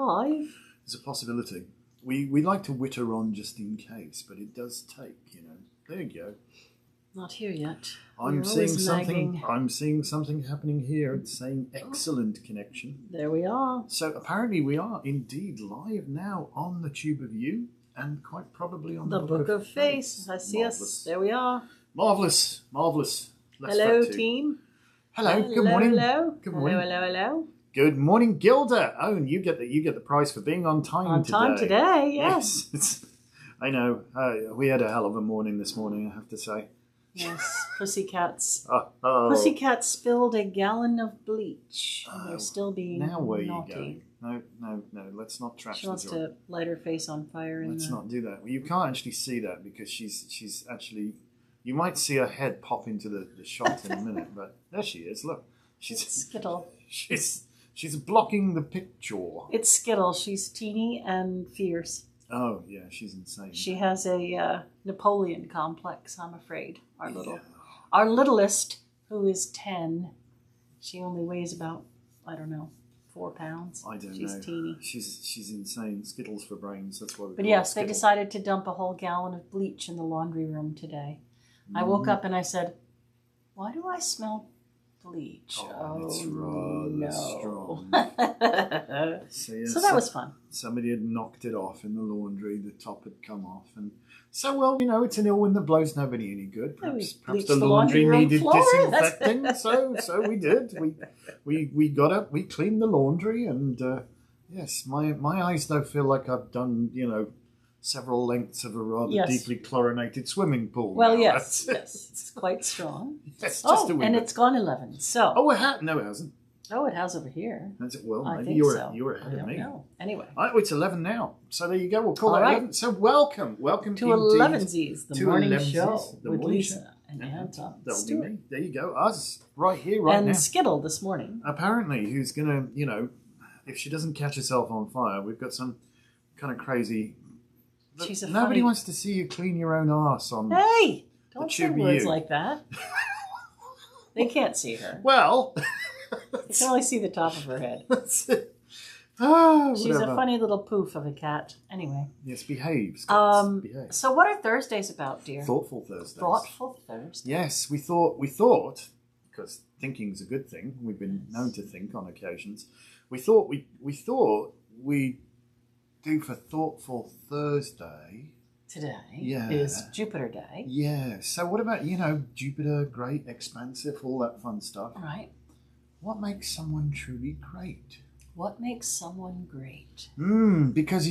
5. There's a possibility. We like to witter on just in case, but it does take, There you go. Not here yet. I'm seeing something happening here. It's saying excellent connection. There we are. So apparently we are indeed live now on the Tube of You and quite probably on the Book of Face. I see us. There we are. Marvellous. Hello, team. Hello. Good morning. Hello. Good morning. Hello. Good morning, Gilda. Oh, and you get the prize for being on time today. On time today, yes. I know. We had a hell of a morning this morning, I have to say. Yes, pussycats. Oh. Pussycats spilled a gallon of bleach. And they're still being now where naughty. You go? No. Let's not trash She wants to light her face on fire. Let's not do that. Well, you can't actually see that because she's actually... You might see her head pop into the shot in a minute, but there she is. Look, It's Skittle. She's blocking the picture. It's Skittle. She's teeny and fierce. Oh yeah, she's insane. She has a Napoleon complex, I'm afraid. Our littlest, who is 10, she only weighs about 4 pounds. I don't know. She's teeny. She's insane. Skittles for brains. That's what. But yes, they decided to dump a whole gallon of bleach in the laundry room today. I woke up and I said, "Why do I smell bleach?" It's rather strong. So that was fun. Somebody had knocked it off in the laundry. The top had come off, and so it's an ill wind that blows nobody any good. Perhaps the laundry needed disinfecting. so we did. We got up. We cleaned the laundry, and yes, my eyes don't feel like I've done several lengths of a rather deeply chlorinated swimming pool. Well, yes, it's quite strong. Yes, just a wee and bit. it's gone 11. So. Oh, no, it hasn't. Oh, it has over here. That's it. Well, I maybe think you're so. you're ahead of me. No. Anyway. It's 11 now. So there you go. We'll call All that right. 11. So welcome to Elevensies, the morning Elevensies, show the with morning Lisa and Anton. That'll be me. There you go. Us right here, right now. And Skittle this morning. Apparently, who's gonna, if she doesn't catch herself on fire, we've got some kind of crazy. Nobody wants to see you clean your own arse on. Hey, don't say words like that. They can't see her. Well, they can only see the top of her head. That's it. She's a funny little poof of a cat. Anyway. Yes, behave. Behave. So what are Thursdays about, dear? Thoughtful Thursdays. Thoughtful Thursdays. Yes, we thought, because thinking's a good thing. We've been known to think on occasions. We thought we'd do for Thoughtful Thursday. Today is Jupiter Day. Yeah. So what about, Jupiter, great, expansive, all that fun stuff. Right. What makes someone truly great? What makes someone great? Because,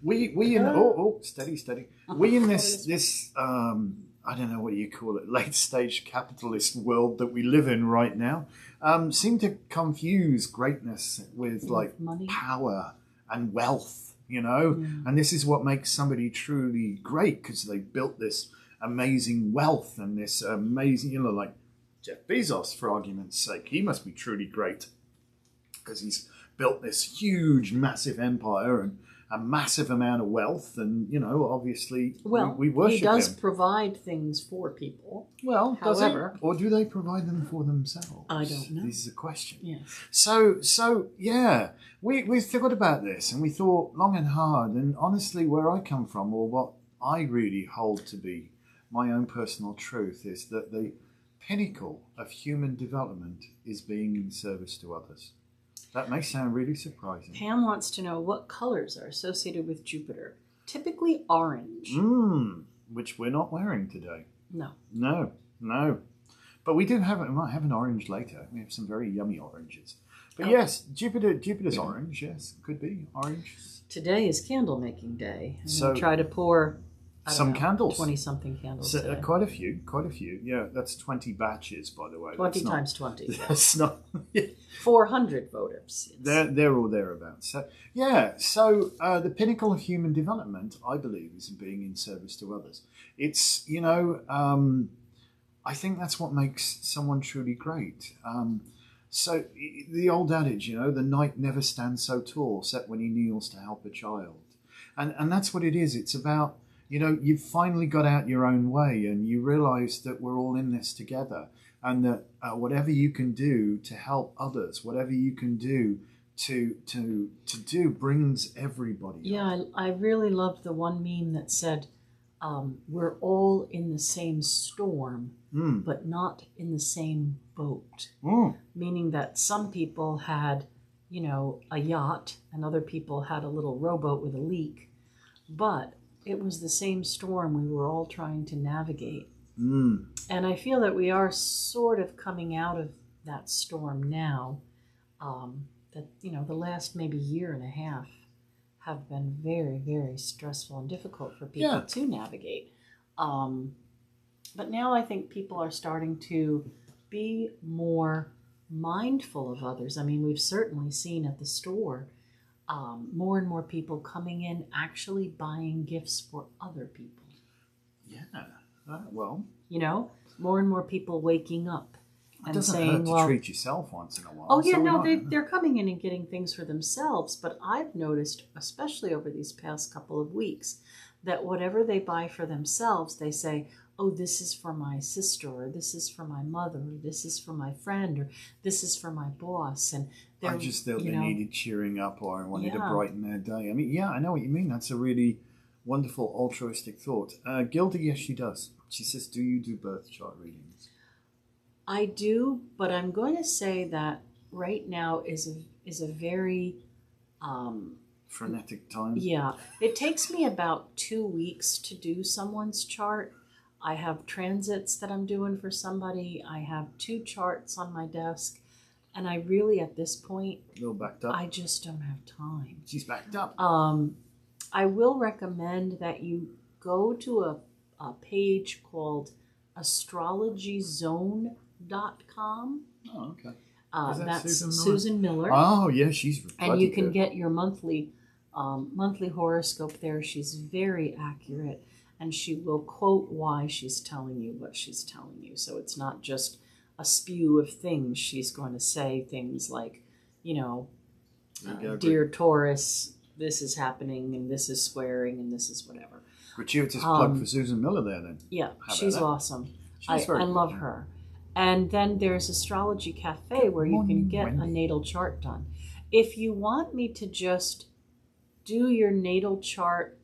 we in... steady. We in this I don't know what you call it, late stage capitalist world that we live in right now, seem to confuse greatness with money, power and wealth. And this is what makes somebody truly great, because they built this amazing wealth and this amazing, like Jeff Bezos, for argument's sake. He must be truly great because he's built this huge, massive empire and a massive amount of wealth. And, obviously, we worship him. He does provide things for people. Well, however, or do they provide them for themselves? I don't know. This is a question. Yes. So yeah, we thought about this and we thought long and hard. And honestly, where I come from, or what I really hold to be my own personal truth, is that the pinnacle of human development is being in service to others. That may sound really surprising. Pam wants to know what colors are associated with Jupiter. Typically orange. Which we're not wearing today. No. But we might have an orange later. We have some very yummy oranges. But yes, Jupiter's orange. Yes, could be orange. Today is candle making day. So try to pour some candles. 20-something candles. So, quite a few. Yeah, that's 20 batches, by the way. 20 times 20. That's not... 400 votives. They're all thereabouts. So, yeah, the pinnacle of human development, I believe, is being in service to others. It's, I think that's what makes someone truly great. So the old adage, the knight never stands so tall, except when he kneels to help a child. And that's what it is. It's about... you've finally got out your own way and you realise that we're all in this together, and that whatever you can do to help others, whatever you can do to do brings everybody up. Yeah, I really loved the one meme that said, we're all in the same storm, but not in the same boat. Meaning that some people had, a yacht and other people had a little rowboat with a leak, but it was the same storm we were all trying to navigate. And I feel that we are sort of coming out of that storm now. That, the last maybe year and a half have been very, very stressful and difficult for people to navigate. But now I think people are starting to be more mindful of others. I mean, we've certainly seen at the store more and more people coming in actually buying gifts for other people. Yeah, well. More and more people waking up and doesn't saying, hurt to treat yourself once in a while. Oh, yeah, they're coming in and getting things for themselves. But I've noticed, especially over these past couple of weeks, that whatever they buy for themselves, they say, oh, this is for my sister, or this is for my mother, or this is for my friend, or this is for my boss. And I just thought they needed cheering up or wanted to brighten their day. I mean, I know what you mean. That's a really wonderful altruistic thought. Gilda, yes, she does. She says, do you do birth chart readings? I do, but I'm going to say that right now is a very frenetic time. Yeah, it takes me about 2 weeks to do someone's chart. I have transits that I'm doing for somebody. I have 2 charts on my desk, and I really, at this point, a little backed up. I just don't have time. She's backed up. I will recommend that you go to a page called astrologyzone.com. Oh, okay. That's Susan Miller. Oh, yeah, she's and you can good. get your monthly horoscope there. She's very accurate, and she will quote why she's telling you what she's telling you. So it's not just a spew of things. She's going to say things like, dear Taurus, this is happening, and this is swearing, and this is whatever. Gratuitous plug for Susan Miller there, then. Yeah, she's awesome. I love her. And then there's Astrology Cafe where you can get a natal chart done. If you want me to just do your natal chart...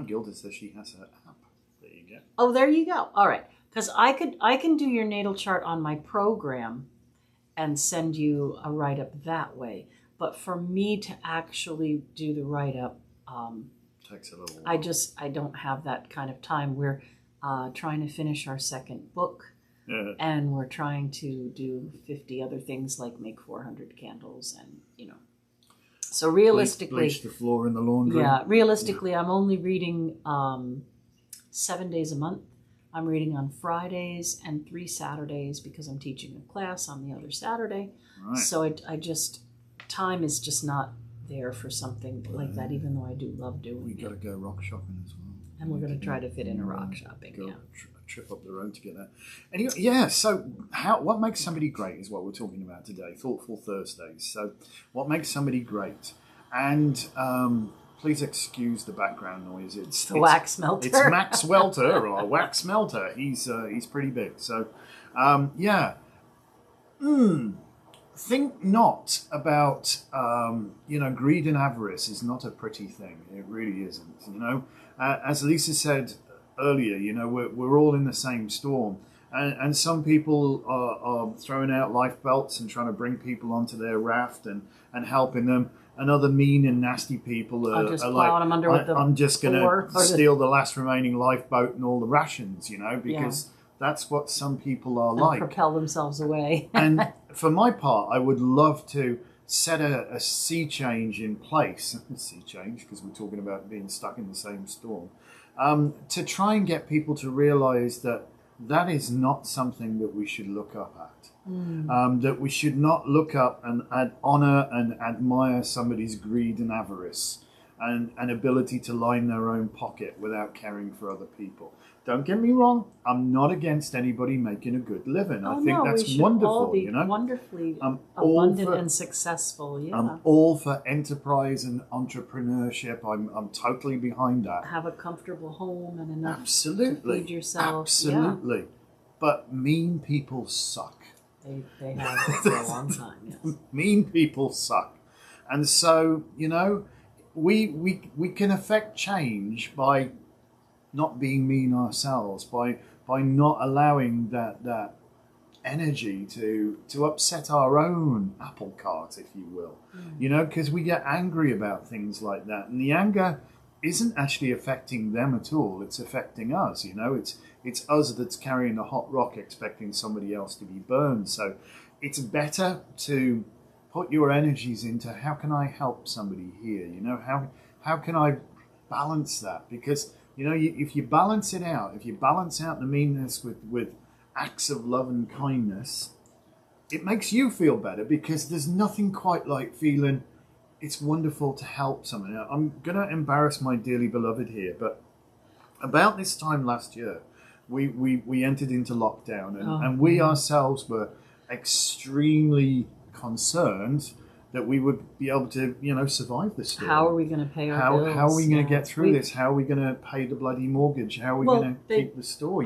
Gilda says she has her app. There you go. Oh, there you go. All right. Because I can do your natal chart on my program and send you a write-up that way. But for me to actually do the write-up... takes a little while. I don't have that kind of time. We're trying to finish our second book. Yeah. And we're trying to do 50 other things like make 400 candles and, So realistically... Bleach the floor in the laundry. Yeah, realistically, I'm only reading 7 days a month. I'm reading on Fridays and 3 Saturdays because I'm teaching a class on the other Saturday. Right. So time is just not there for something like that, even though I do love doing it. We've got to go rock shopping as well. And we're going to try to fit in a rock shopping, trip up the road to get there. Anyway, so what makes somebody great is what we're talking about today, Thoughtful Thursdays. So what makes somebody great? And please excuse the background noise. It's the wax melter. It's Max Welter or Wax Melter. He's pretty big. So think not about greed and avarice is not a pretty thing. It really isn't. As Lisa said earlier, we're all in the same storm, and some people are throwing out life belts and trying to bring people onto their raft and helping them, and other mean and nasty people are like, them under I'm just going to steal the last remaining lifeboat and all the rations, because that's what some people are like. Propel themselves away. And for my part, I would love to set a sea change in place, because we're talking about being stuck in the same storm, to try and get people to realize that is not something that we should look up at. That we should not look up and honor and admire somebody's greed and avarice and ability to line their own pocket without caring for other people. Don't get me wrong, I'm not against anybody making a good living. I think that's wonderful. All be wonderfully abundant and successful. Yeah. I'm all for enterprise and entrepreneurship. I'm totally behind that. Have a comfortable home and enough to feed yourself. Absolutely. Yeah. But mean people suck. They have for a long time, yes. Mean people suck. And so, we can affect change by not being mean ourselves, by not allowing that energy to upset our own apple cart, if you will. Because we get angry about things like that, and the anger isn't actually affecting them at all. It's affecting us. It's us that's carrying a hot rock, expecting somebody else to be burned. So it's better to put your energies into how can I help somebody here. How can I balance that? Because if you balance it out, if you balance out the meanness with acts of love and kindness, it makes you feel better, because there's nothing quite like feeling it's wonderful to help someone. Now, I'm going to embarrass my dearly beloved here, but about this time last year, we entered into lockdown, and we ourselves were extremely concerned that we would be able to, survive this storm. How are we going to pay our bills? How are we going to get through this? How are we going to pay the bloody mortgage? How are we going to keep the store,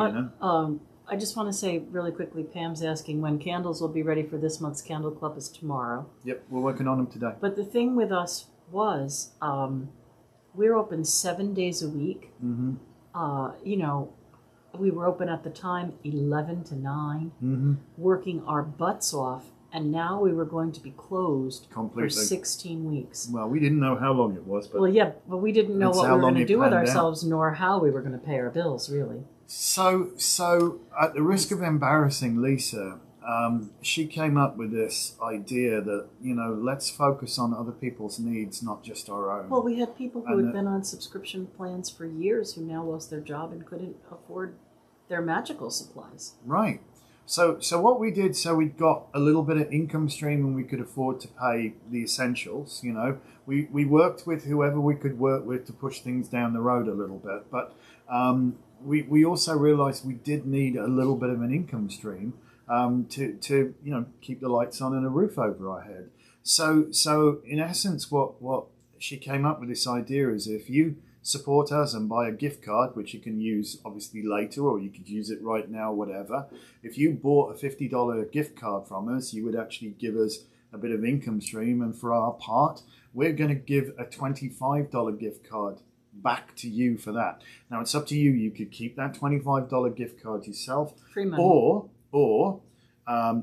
I just want to say really quickly, Pam's asking when candles will be ready for this month's Candle Club is tomorrow. Yep, we're working on them today. But the thing with us was we're open 7 days a week. We were open at the time 11 to 9, working our butts off. And now we were going to be closed completely for 16 weeks. Well, we didn't know how long it was. But but we didn't know what we were going to do with ourselves, nor how we were going to pay our bills, really. So at the risk of embarrassing Lisa, she came up with this idea that, let's focus on other people's needs, not just our own. Well, we had people who had been on subscription plans for years who now lost their job and couldn't afford their magical supplies. Right. So what we did, we got a little bit of income stream and we could afford to pay the essentials. We worked with whoever we could work with to push things down the road a little bit. But we also realized we did need a little bit of an income stream to keep the lights on and a roof over our head. So in essence, what she came up with this idea is, if you support us and buy a gift card, which you can use obviously later, or you could use it right now, whatever. If you bought a $50 gift card from us, you would actually give us a bit of income stream. And for our part, we're going to give a $25 gift card back to you for that. Now, it's up to you. You could keep that $25 gift card yourself. Free money. Or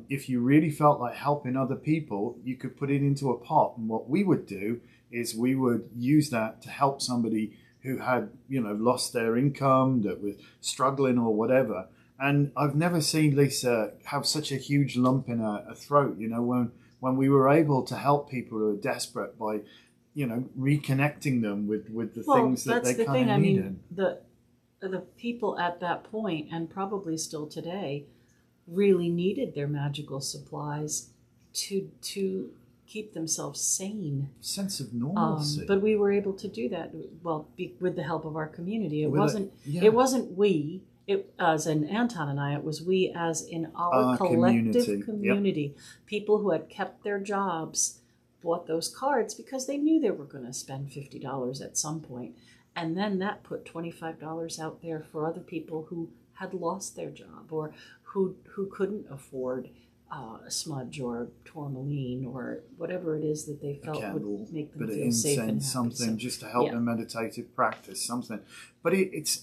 if you really felt like helping other people, you could put it into a pot. And what we would do is we would use that to help somebody who had, lost their income, that was struggling or whatever. And I've never seen Lisa have such a huge lump in her throat, when we were able to help people who are desperate by, reconnecting them with the things that they kind of needed. The people at that point, and probably still today, really needed their magical supplies to keep themselves sane. Sense of normalcy. But we were able to do that, with the help of our community. It wasn't we, as in Anton and I, it was we as in our collective community. Yep. People who had kept their jobs bought those cards because they knew they were going to spend $50 at some point. And then that put $25 out there for other people who had lost their job, or who couldn't afford a smudge or tourmaline or whatever it is that they felt would make them feel safe and happy. Something just to help their meditative practice, something. But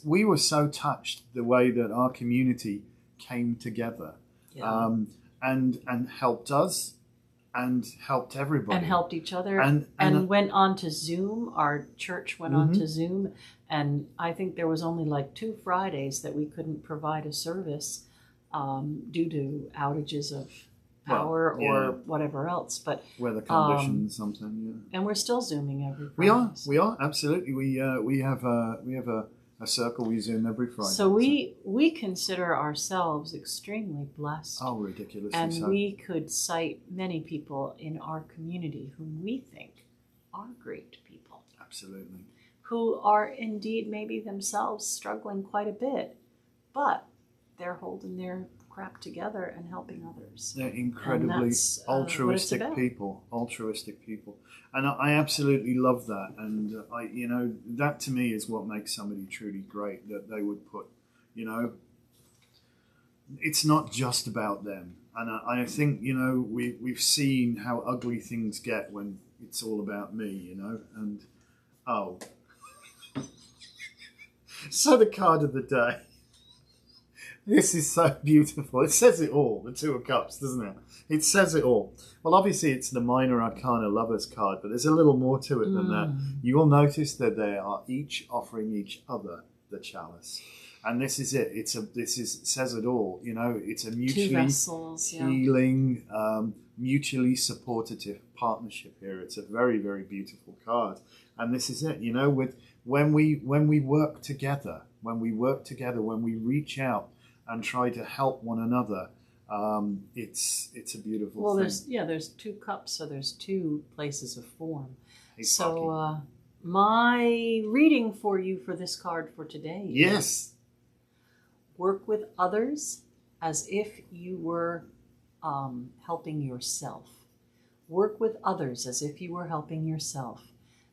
we were so touched the way that our community came together, and helped us and helped everybody. And helped each other and went on to Zoom. Our church went on to Zoom, and I think there was only like 2 Fridays that we couldn't provide a service due to outages of power or whatever else, but weather conditions, something. And we're still Zooming every Friday. We are absolutely. We have a circle we Zoom every Friday. So we consider ourselves extremely blessed. Oh, ridiculously and so. We could cite many people in our community whom we think are great people. Absolutely. Who are indeed maybe themselves struggling quite a bit, but they're holding their crap together and helping others. They're incredibly altruistic people. And I absolutely love that. And that to me is what makes somebody truly great, that they would put, it's not just about them. And I think, we've seen how ugly things get when it's all about me, you know. And oh, so the card of the day. This is so beautiful. It says it all, the Two of Cups, doesn't it? It says it all. Well, obviously, it's the Minor Arcana Lovers card, but there's a little more to it than that. You will notice that they are each offering each other the chalice. And this is it. Says it all. You know, it's a mutually two vessels, healing, mutually supportive partnership here. It's a very, very beautiful card. And this is it. You know, when we work together, when we reach out and try to help one another, it's a beautiful thing. There's two cups, so there's two places of form. Hey, so my reading for you for this card for today is work with others as if you were helping yourself. Work with others as if you were helping yourself.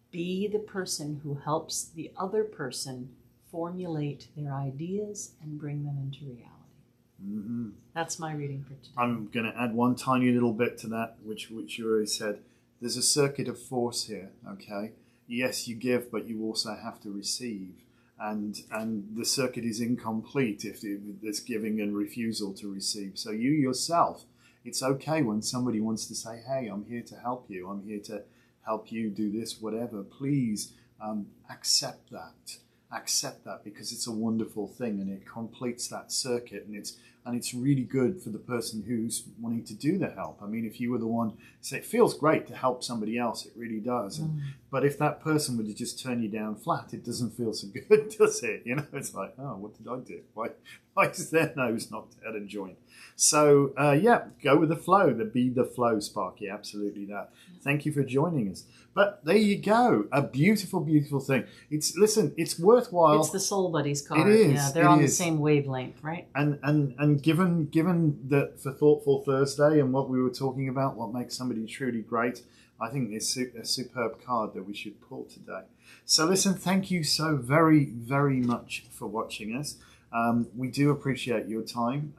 Be the person who helps the other person formulate their ideas and bring them into reality. Mm-hmm. That's my reading for today. I'm going to add one tiny little bit to that, which you already said. There's a circuit of force here, okay? Yes, you give, but you also have to receive. And the circuit is incomplete if there's giving and refusal to receive. So you yourself, it's okay when somebody wants to say, hey, I'm here to help you. I'm here to help you do this, whatever. Please accept that. Accept that, because it's a wonderful thing and it completes that circuit, and it's really good for the person who's wanting to do the help. I mean, if you were the one, it feels great to help somebody else, it really does. But if that person would just turn you down flat, it doesn't feel so good, does it? You know, it's like, oh, what did I do? Why is their nose not at a joint? So go with the flow. Be the flow, Sparky. Absolutely that. Thank you for joining us. But there you go. A beautiful, beautiful thing. It's worthwhile. It's the Soul Buddies card. It is. Yeah, they're on the same wavelength, right? And given that for Thoughtful Thursday and what we were talking about, what makes somebody truly great, I think it's a superb card that we should pull today. So listen, thank you so very, very much for watching us. We do appreciate your time.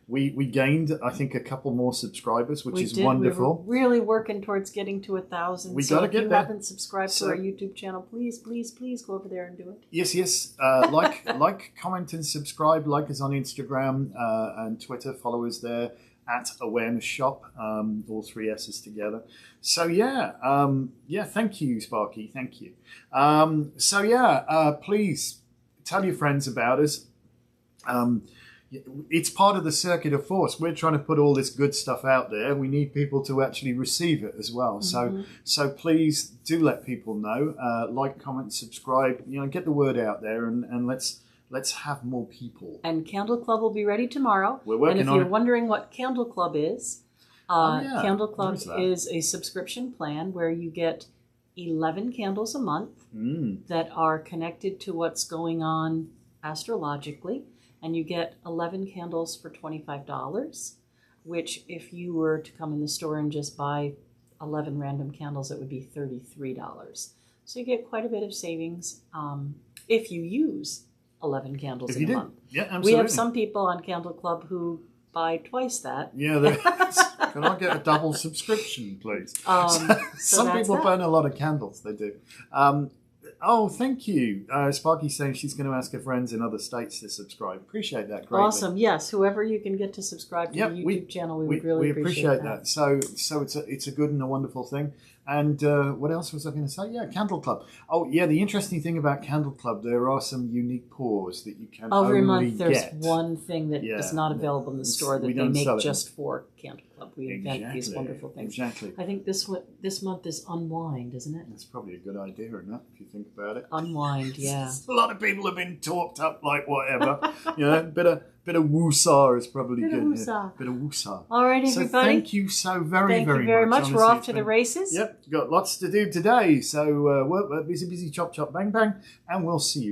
We gained, I think, a couple more subscribers, which is wonderful. We were really working towards getting to 1,000. We got to get there. If you haven't subscribed to our YouTube channel, please, please, please go over there and do it. Yes. Like, comment, and subscribe. Like us on Instagram and Twitter. Follow us there at Awareness Shop. All three S's together. So thank you, Sparky. Thank you. Please tell your friends about us. It's part of the circuit of force. We're trying to put all this good stuff out there. We need people to actually receive it as well. So please do let people know. Like, comment, subscribe. You know, get the word out there, and let's have more people. And Candle Club will be ready tomorrow. We're working on it. And if you're wondering what Candle Club is, Candle Club is a subscription plan where you get 11 candles a month that are connected to what's going on astrologically. And you get 11 candles for $25, which if you were to come in the store and just buy 11 random candles, it would be $33. So you get quite a bit of savings if you use 11 candles in a month. Yeah, absolutely. We have some people on Candle Club who buy twice that. Yeah, can I get a double subscription, please? Some people burn a lot of candles. They do. Oh, thank you. Sparky's saying she's going to ask her friends in other states to subscribe. Appreciate that greatly. Awesome. Yes, whoever you can get to subscribe to the YouTube channel, we would really appreciate that. So it's a good and a wonderful thing. And what else was I going to say? Yeah, Candle Club. Oh, yeah, the interesting thing about Candle Club, there are some unique pours that you can every only month there's get. one thing that is not available in the store that they make just for Candle Club. We invent these wonderful things. Exactly. I think this month is Unwind, isn't it? That's probably a good idea, isn't it, if you think about it? Unwind, yeah. A lot of people have been talked up like whatever. You know, bit of woosah is probably good. Bit of woosah. All right, everybody. So thank you so very, very much. Honestly, we're off to the races. Yep, got lots to do today. So busy, chop, chop, bang, bang, and we'll see you.